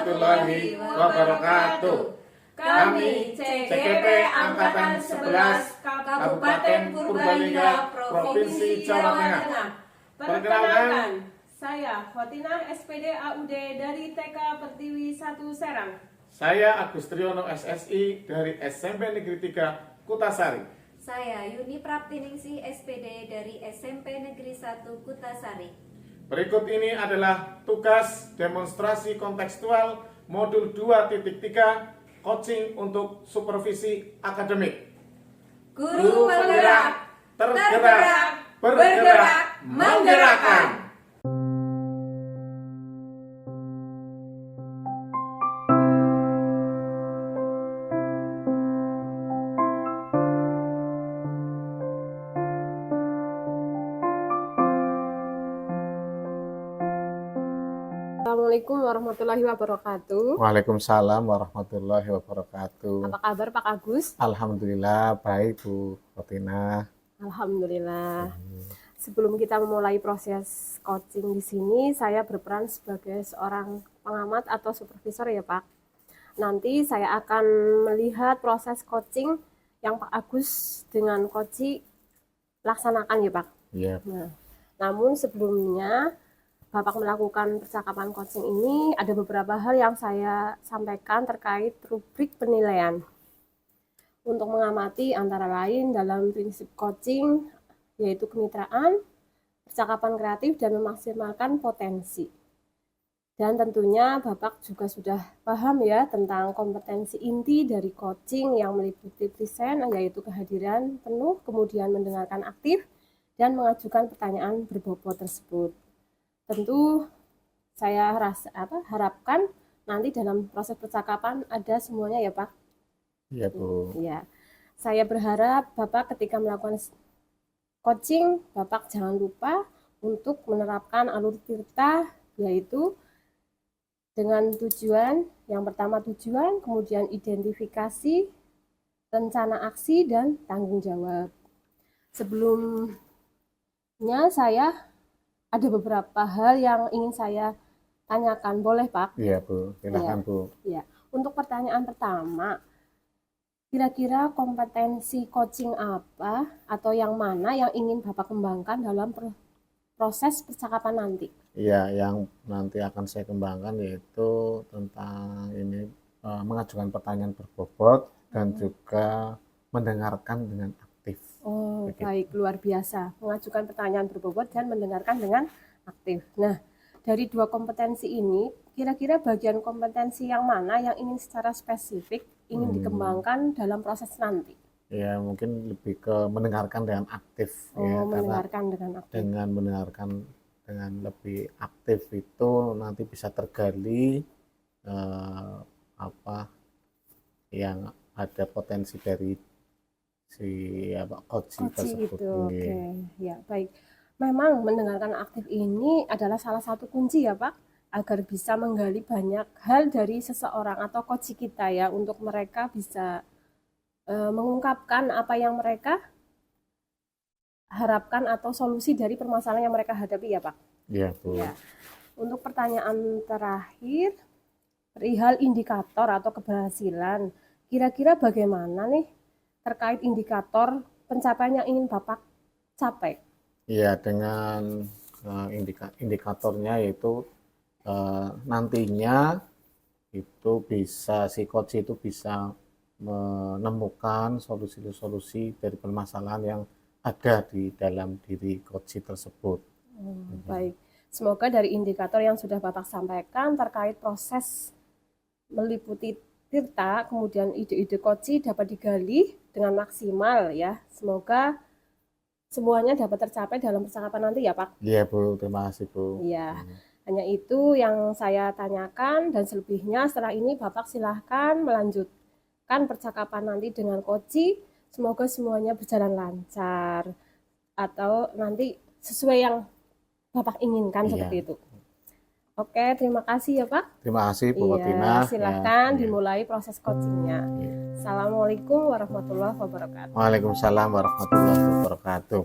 warahmatullahi wabarakatuh. Kami CGP Angkatan 11 Kabupaten Purbalingga, Provinsi Jawa Tengah. Perkenalkan, saya Khotinah SPD AUD dari TK Pertiwi 1 Serang. Saya Agus Triyono SSI dari SMP Negeri 3 Kutasari. Saya Yuni Praptiningsih SPD dari SMP Negeri 1 Kutasari. Berikut ini adalah tugas demonstrasi kontekstual modul 2.3 coaching untuk supervisi akademik. Guru penggerak, tergerak, bergerak, menggerakkan. Assalamualaikum warahmatullahi wabarakatuh. Waalaikumsalam warahmatullahi wabarakatuh. Apa kabar Pak Agus? Alhamdulillah baik Bu Khotinah. Alhamdulillah. Sebelum kita memulai proses coaching di sini, saya berperan sebagai seorang pengamat atau supervisor ya Pak. Nanti saya akan melihat proses coaching yang Pak Agus dengan coach laksanakan ya Pak. Iya. Nah, namun sebelumnya Bapak melakukan percakapan coaching ini, ada beberapa hal yang saya sampaikan terkait rubrik penilaian. Untuk mengamati antara lain dalam prinsip coaching, yaitu kemitraan, percakapan kreatif, dan memaksimalkan potensi. Dan tentunya Bapak juga sudah paham ya tentang kompetensi inti dari coaching yang meliputi present, yaitu kehadiran penuh, kemudian mendengarkan aktif, dan mengajukan pertanyaan berbobot tersebut. Tentu saya harapkan nanti dalam proses percakapan ada semuanya ya Pak. Iya Bu. Ya, saya berharap Bapak ketika melakukan coaching, Bapak jangan lupa untuk menerapkan alur tirta, yaitu dengan tujuan, yang pertama tujuan, kemudian identifikasi, rencana aksi, dan tanggung jawab. Sebelumnya saya ada beberapa hal yang ingin saya tanyakan, boleh Pak? Iya Bu, silakan Ya. Bu. Ya, untuk pertanyaan pertama, kira-kira kompetensi coaching apa atau yang mana yang ingin Bapak kembangkan dalam proses percakapan nanti? Iya, yang nanti akan saya kembangkan yaitu tentang ini mengajukan pertanyaan berbobot dan juga mendengarkan dengan aktif. Oh, Begitu. baik, luar biasa. Mengajukan pertanyaan berbobot dan mendengarkan dengan aktif. Nah, dari dua kompetensi ini, kira-kira bagian kompetensi yang mana yang ingin secara spesifik ingin dikembangkan dalam proses nanti? Ya, mungkin lebih ke mendengarkan dengan aktif. Ya, Mendengarkan dengan aktif. dengan mendengarkan dengan lebih aktif itu nanti bisa tergali apa yang ada potensi dari si coach tersebut. Itu, oke. Ya, baik. Memang mendengarkan aktif ini adalah salah satu kunci ya Pak, agar bisa menggali banyak hal dari seseorang atau coach kita ya, untuk mereka bisa mengungkapkan apa yang mereka harapkan atau solusi dari permasalahan yang mereka hadapi ya Pak. Iya Bu. Ya. Untuk pertanyaan terakhir, perihal indikator atau keberhasilan, kira-kira bagaimana nih terkait indikator pencapaian yang ingin Bapak capai? Iya, dengan indikatornya yaitu nantinya itu bisa si coach itu bisa menemukan solusi-solusi dari permasalahan yang ada di dalam diri coach tersebut. Baik, semoga dari indikator yang sudah Bapak sampaikan terkait proses meliputi tirta, kemudian ide-ide coach dapat digali dengan maksimal ya. Semoga semuanya dapat tercapai dalam percakapan nanti ya Pak. Iya Bu, terima kasih Bu. Iya, hanya itu yang saya tanyakan, dan selebihnya setelah ini Bapak silahkan melanjutkan percakapan nanti dengan coach. Semoga semuanya berjalan lancar atau nanti sesuai yang Bapak inginkan seperti itu. Oke, terima kasih ya Pak. Terima kasih Bu Khotinah. Silahkan dimulai proses coachingnya. Assalamualaikum warahmatullahi wabarakatuh. Waalaikumsalam warahmatullahi wabarakatuh.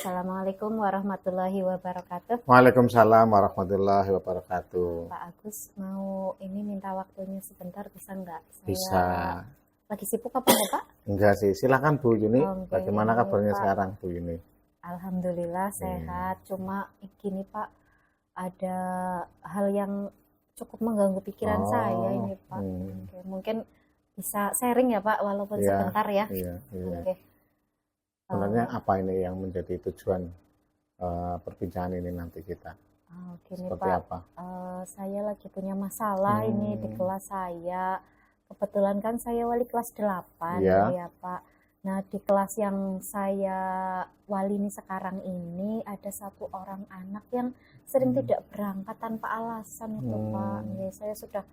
Assalamualaikum warahmatullahi wabarakatuh. Waalaikumsalam warahmatullahi wabarakatuh. Pak Agus, mau ini minta waktunya sebentar, bisa nggak? Saya Bisa. lagi sibuk apa enggak, Pak? Enggak sih, silakan Bu Yuni. Oke, Bagaimana ini, kabarnya Pak. sekarang Bu Yuni? Alhamdulillah sehat. Cuma gini Pak, ada hal yang cukup mengganggu pikiran saya ini Pak. Oke, mungkin bisa sharing ya Pak, walaupun Iya, sebentar ya. Iya, iya. Oke. Sebenarnya apa ini yang menjadi tujuan perbincangan ini nanti kita? Gini Seperti Pak, apa? saya lagi punya masalah ini di kelas saya. Kebetulan kan saya wali kelas 8 Iya. ya Pak. Nah di kelas yang saya wali ini sekarang ini ada satu orang anak yang sering tidak berangkat tanpa alasan itu Pak. Ya, saya sudah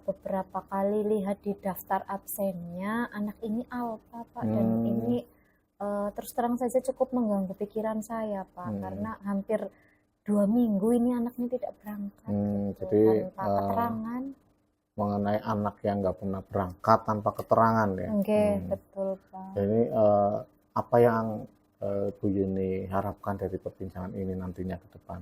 beberapa kali lihat di daftar absennya anak ini alfa Pak, dan ini terus terang saja cukup mengganggu pikiran saya Pak, karena hampir 2 minggu ini anaknya tidak berangkat gitu, Jadi tanpa keterangan. mengenai anak yang nggak pernah berangkat tanpa keterangan ya. Oke, betul Pak. Jadi apa yang Bu Yuni harapkan dari perbincangan ini nantinya ke depan?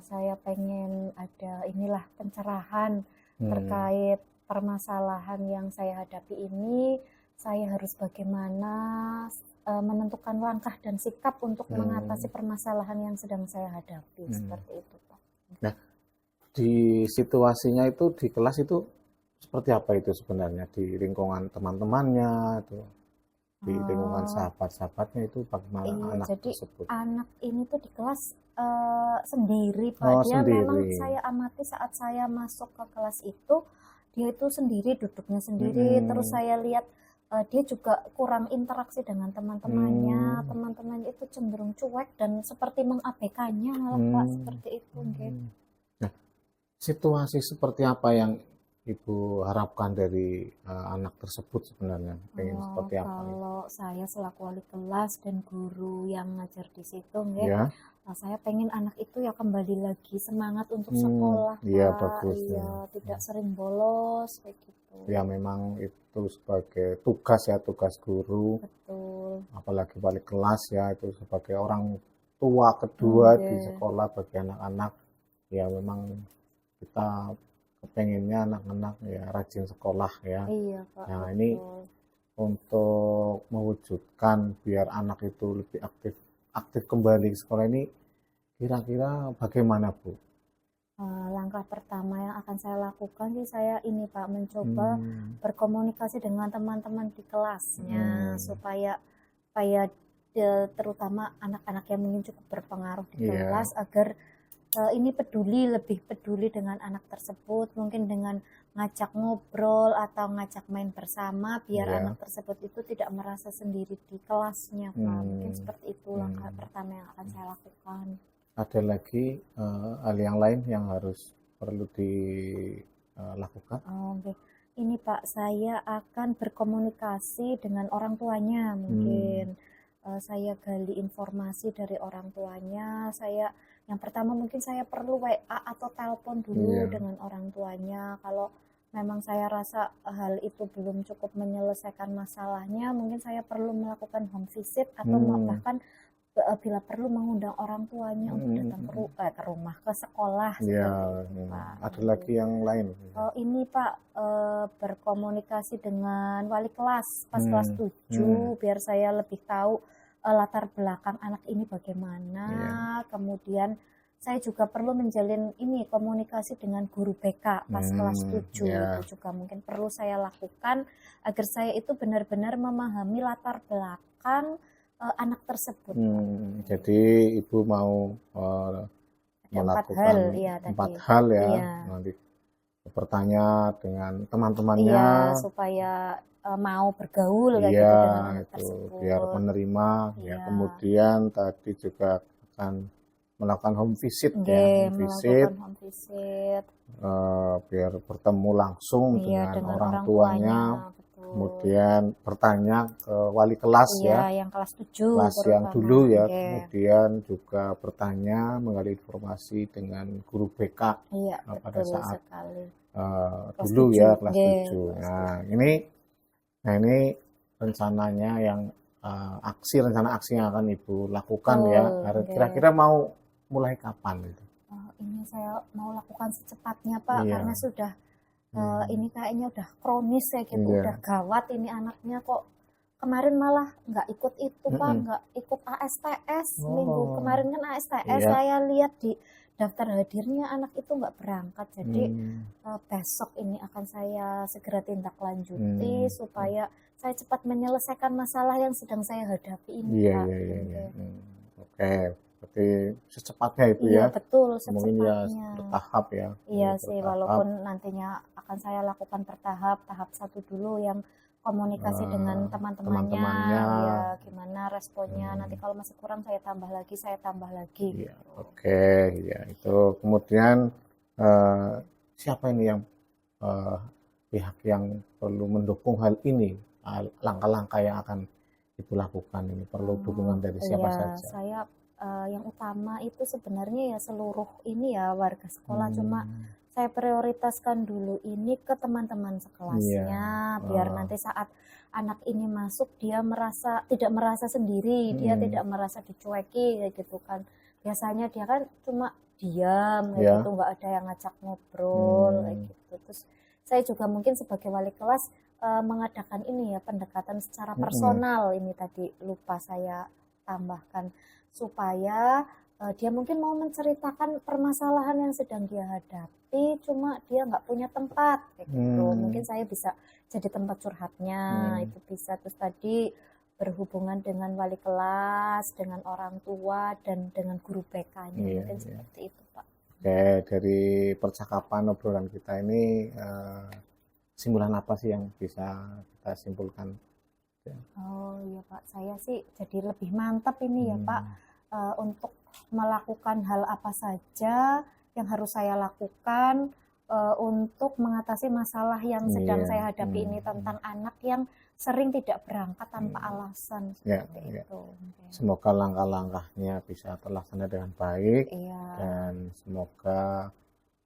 Saya pengen ada inilah pencerahan terkait permasalahan yang saya hadapi ini. Saya harus bagaimana menentukan langkah dan sikap untuk mengatasi permasalahan yang sedang saya hadapi, seperti itu Pak. Nah, di situasinya itu di kelas itu seperti apa itu sebenarnya, di lingkungan teman-temannya itu, di lingkungan sahabat-sahabatnya itu bagaimana Iya, anak jadi tersebut? anak ini tuh di kelas sendiri Pak. Oh, Dia memang sendiri. saya amati saat saya masuk ke kelas itu, dia itu sendiri, duduknya sendiri. Terus saya lihat dia juga kurang interaksi dengan teman-temannya. Teman-temannya itu cenderung cuek dan seperti mengabaikannya malah Pak, seperti itu. Nah, situasi seperti apa yang Ibu harapkan dari anak tersebut sebenarnya? Pengen seperti apa? Kalau saya selaku wali kelas dan guru yang ngajar di situ, Ya. saya pengen anak itu ya kembali lagi semangat untuk sekolah, Iya, Pak. bagus, Iya, ya. tidak sering bolos kayak gitu. Ya memang itu sebagai tugas ya, tugas guru, Betul. apalagi wali kelas ya, itu sebagai orang tua kedua di sekolah bagi anak-anak. Ya memang kita kepenginnya anak-anak ya rajin sekolah ya. Iya, Pak. Nah, betul. ini untuk mewujudkan biar anak itu lebih aktif kembali ke sekolah ini, kira-kira bagaimana Bu? Langkah pertama yang akan saya lakukan sih saya ini Pak, mencoba berkomunikasi dengan teman-teman di kelasnya supaya terutama anak-anak yang mungkin cukup berpengaruh di kelas agar ini lebih peduli dengan anak tersebut, mungkin dengan ngajak ngobrol atau ngajak main bersama biar anak tersebut itu tidak merasa sendiri di kelasnya Pak. Mungkin seperti itu langkah pertama yang akan saya lakukan. Ada lagi hal yang lain yang harus perlu dilakukan? Oke. Ini Pak, saya akan berkomunikasi dengan orang tuanya mungkin. Saya gali informasi dari orang tuanya. Yang pertama mungkin saya perlu WA atau telepon dulu dengan orang tuanya. Kalau memang saya rasa hal itu belum cukup menyelesaikan masalahnya, mungkin saya perlu melakukan home visit atau bahkan bila perlu mengundang orang tuanya untuk datang ke rumah, ke sekolah. Pak. Ada lagi yang lain? Ini Pak, berkomunikasi dengan wali kelas pas kelas 7 biar saya lebih tahu latar belakang anak ini bagaimana. Kemudian saya juga perlu menjalin ini komunikasi dengan guru BK pas kelas 7. Itu juga mungkin perlu saya lakukan agar saya itu benar-benar memahami latar belakang anak tersebut. Jadi Ibu mau melakukan 4 hal ya, nanti bertanya dengan teman-temannya supaya mau bergaul kayak gitu dengan anak tersebut. Biar menerima ya. Kemudian tadi juga akan melakukan home visit home visit biar bertemu langsung dengan orang tuanya. Kemudian bertanya ke wali kelas yang kelas 7 kelas yang dulu ya. Kemudian juga bertanya menggali informasi dengan guru BK pada saat dulu ya kelas 7. Nah ini rencananya yang rencana aksi yang akan Ibu lakukan ya. Kira-kira mau mulai kapan gitu? Ini saya mau lakukan secepatnya Pak, Iya. karena sudah ini kayaknya udah kronis ya gitu, Iya. udah gawat ini anaknya kok. Kemarin malah nggak ikut itu Pak, nggak ikut ASTS minggu kemarin kan ASTS, Iya. saya lihat di daftar hadirnya anak itu nggak berangkat, jadi besok ini akan saya segera tindak lanjuti supaya saya cepat menyelesaikan masalah yang sedang saya hadapi ini Iya, Pak. iya, iya. Oke, berarti secepatnya itu Iya ya. betul, Mungkin ya secepatnya. bertahap ya. Iya sih, Bertahap. walaupun nantinya akan saya lakukan bertahap, tahap 1 dulu yang komunikasi dengan teman-temannya, teman-temannya. ya gimana responnya, nanti kalau masih kurang saya tambah lagi. Iya, oke, ya itu. Kemudian siapa ini yang pihak yang perlu mendukung hal ini, langkah-langkah yang akan Ibu lakukan ini perlu dukungan dari siapa Iya, saja? saya yang utama itu sebenarnya ya seluruh ini ya warga sekolah, cuma saya prioritaskan dulu ini ke teman-teman sekelasnya, biar nanti saat anak ini masuk dia tidak merasa sendiri, dia tidak merasa dicueki kayak gitu kan. Biasanya dia kan cuma diam kayak gitu, nggak ada yang ngajak ngobrol kayak gitu. Terus saya juga mungkin sebagai wali kelas mengadakan ini ya pendekatan secara personal, ini tadi lupa saya tambahkan, supaya dia mungkin mau menceritakan permasalahan yang sedang dia hadapi, cuma dia nggak punya tempat kayak gitu. Mungkin saya bisa jadi tempat curhatnya, itu bisa. Terus tadi berhubungan dengan wali kelas, dengan orang tua, dan dengan guru BK-nya, mungkin seperti itu Pak. Oke, dari percakapan obrolan kita ini kesimpulan apa sih yang bisa kita simpulkan? Oh iya Pak, saya sih jadi lebih mantap ini ya Pak, untuk melakukan hal apa saja yang harus saya lakukan untuk mengatasi masalah yang sedang saya hadapi ini, tentang anak yang sering tidak berangkat tanpa alasan seperti itu. Semoga langkah-langkahnya bisa terlaksana dengan baik, dan semoga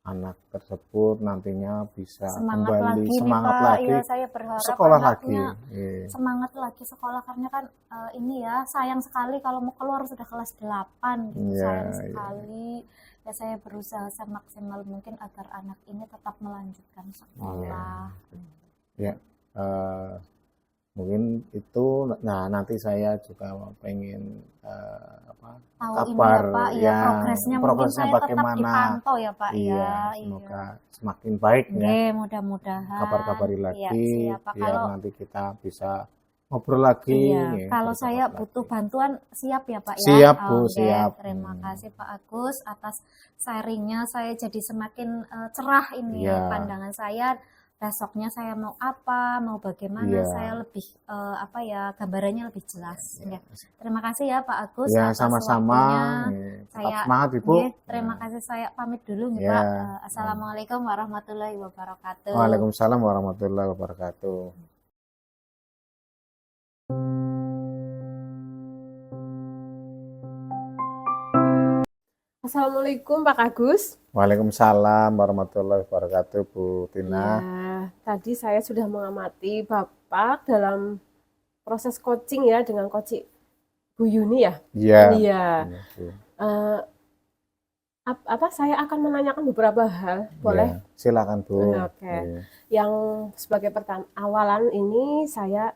anak tersebut nantinya bisa kembali semangat lagi, ya, saya berharap sekolah lagi, semangat lagi sekolah, karena kan ini ya sayang sekali kalau mau keluar sudah kelas 8 gitu, sayang sekali. Ya saya berusaha semaksimal mungkin agar anak ini tetap melanjutkan sekolah. Mungkin itu. Nah, nanti saya juga pengen Tahu kabar ini ya Pak, ya, progresnya mungkin bagaimana. tetap dipantau ya Pak ya. Semoga semakin baik ya. Mudah-mudahan. Kabar-kabari lagi, siap, Pak. biar nanti kita bisa ngobrol lagi. Kalau saya butuh bantuan siap ya Pak ya. Siap Bu, siap. Terima kasih Pak Agus atas sharingnya, saya jadi semakin cerah ini pandangan saya. Besoknya saya mau apa, mau bagaimana, saya lebih gambarannya lebih jelas. Terima kasih ya Pak Agus atas sama-sama. Saya semangat Ibu. Terima kasih, saya pamit dulu nih Pak. Assalamualaikum warahmatullahi wabarakatuh. Waalaikumsalam warahmatullahi wabarakatuh. Assalamualaikum Pak Agus. Waalaikumsalam warahmatullahi wabarakatuh Bu Tina. Ya, tadi saya sudah mengamati Bapak dalam proses coaching ya dengan coach Bu Yuni ya. Iya. Saya akan menanyakan beberapa hal, boleh? Silakan Bu. Oke. Yang sebagai awalan ini saya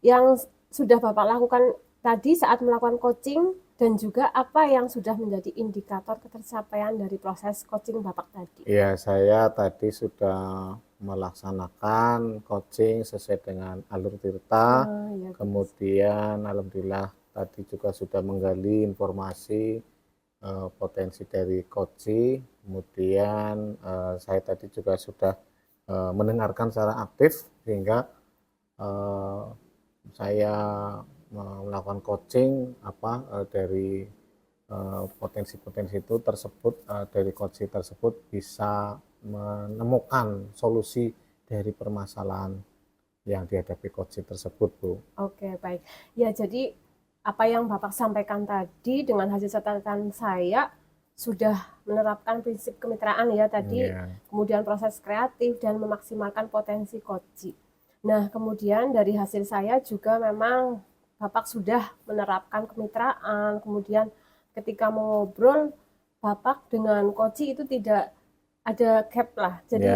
yang sudah Bapak lakukan tadi saat melakukan coaching, dan juga apa yang sudah menjadi indikator ketercapaian dari proses coaching Bapak tadi? Ya, saya tadi sudah melaksanakan coaching sesuai dengan alur tirta. Kemudian alhamdulillah tadi juga sudah menggali informasi potensi dari coaching. Kemudian saya tadi juga sudah mendengarkan secara aktif, sehingga saya melakukan coaching dari potensi-potensi itu tersebut, dari coaching tersebut bisa menemukan solusi dari permasalahan yang dihadapi coaching tersebut Bu. Oke, baik. Ya, jadi apa yang Bapak sampaikan tadi dengan hasil catatan saya sudah menerapkan prinsip kemitraan ya tadi, kemudian proses kreatif dan memaksimalkan potensi coaching. Nah, kemudian dari hasil saya juga memang Bapak sudah menerapkan kemitraan, kemudian ketika mau ngobrol Bapak dengan coach itu tidak ada gap lah. Jadi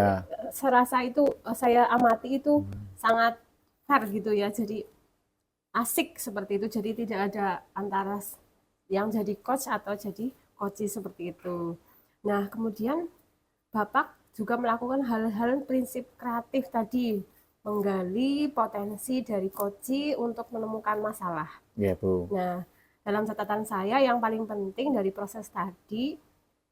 serasa itu saya amati itu sangat fair gitu ya. Jadi asik seperti itu. Jadi tidak ada antara yang jadi coach atau jadi coach seperti itu. Nah, kemudian Bapak juga melakukan hal-hal prinsip kreatif tadi, menggali potensi dari coach untuk menemukan masalah. Iya, Bu. Nah, dalam catatan saya yang paling penting dari proses tadi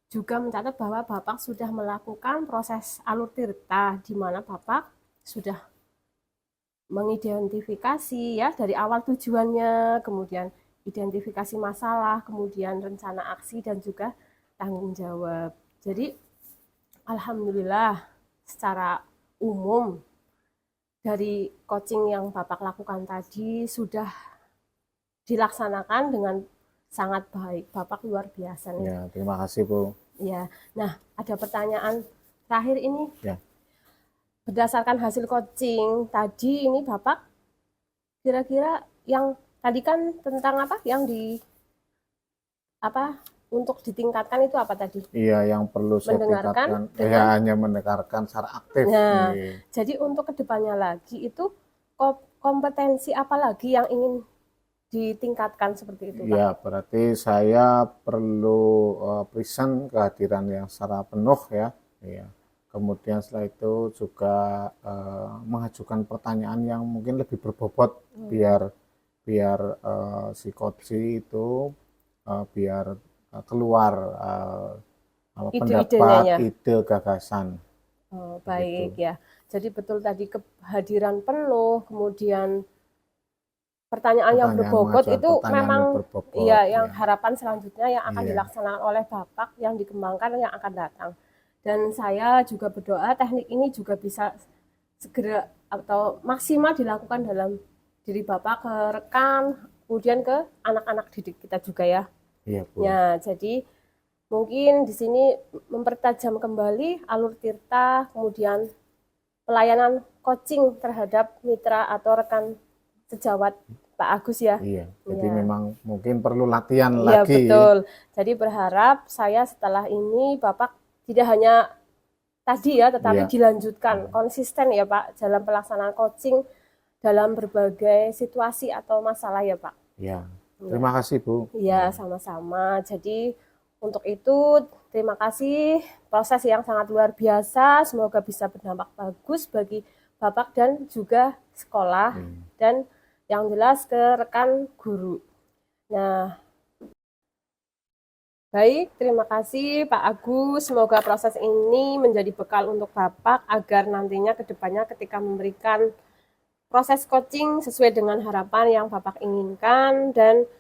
juga mencatat bahwa Bapak sudah melakukan proses alur tirta, di mana Bapak sudah mengidentifikasi ya dari awal tujuannya, kemudian identifikasi masalah, kemudian rencana aksi dan juga tanggung jawab. Jadi alhamdulillah secara umum dari coaching yang Bapak lakukan tadi sudah dilaksanakan dengan sangat baik. Bapak luar biasa nih. Ya, terima kasih, Bu. Ya. Nah, ada pertanyaan terakhir ini. Ya. Berdasarkan hasil coaching tadi ini Bapak kira-kira yang tadi kan tentang apa? Yang di apa untuk ditingkatkan itu apa tadi? Iya, yang perlu saya tingkatkan hanya mendengarkan secara aktif. Nah, jadi untuk kedepannya lagi itu kompetensi apa lagi yang ingin ditingkatkan seperti itu, Pak? Ya, berarti saya perlu present kehadiran yang secara penuh ya. Iya. Kemudian setelah itu juga mengajukan pertanyaan yang mungkin lebih berbobot biar si coach itu biar keluar pendapat, ide, gagasan. Oh, baik gitu. Ya. Jadi betul tadi kehadiran penuh, kemudian pertanyaan yang berbobot itu memang iya yang harapan selanjutnya yang akan dilaksanakan oleh Bapak yang dikembangkan yang akan datang. Dan saya juga berdoa teknik ini juga bisa segera atau maksimal dilakukan dalam diri Bapak ke rekan, kemudian ke anak-anak didik kita juga ya. Iya, Bu. Ya, jadi mungkin di sini mempertajam kembali alur tirta, kemudian pelayanan coaching terhadap mitra atau rekan sejawat Pak Agus ya. Iya, jadi memang mungkin perlu latihan iya, lagi. Iya, betul. Jadi berharap saya setelah ini Bapak tidak hanya tadi ya, tetapi dilanjutkan konsisten ya Pak dalam pelaksanaan coaching dalam berbagai situasi atau masalah ya Pak. Iya. Terima kasih, Bu. Iya, sama-sama. Jadi untuk itu terima kasih proses yang sangat luar biasa. Semoga bisa berdampak bagus bagi Bapak dan juga sekolah dan yang jelas ke rekan guru. Nah, baik, terima kasih Pak Agus. Semoga proses ini menjadi bekal untuk Bapak agar nantinya ke depannya ketika memberikan proses coaching sesuai dengan harapan yang Bapak inginkan dan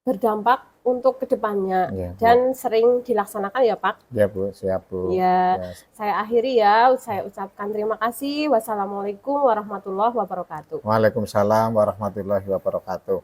berdampak untuk kedepannya dan sering dilaksanakan ya Pak. Ya Bu, siap Bu. Ya, saya akhiri ya, saya ucapkan terima kasih. Wassalamualaikum warahmatullahi wabarakatuh. Waalaikumsalam warahmatullahi wabarakatuh.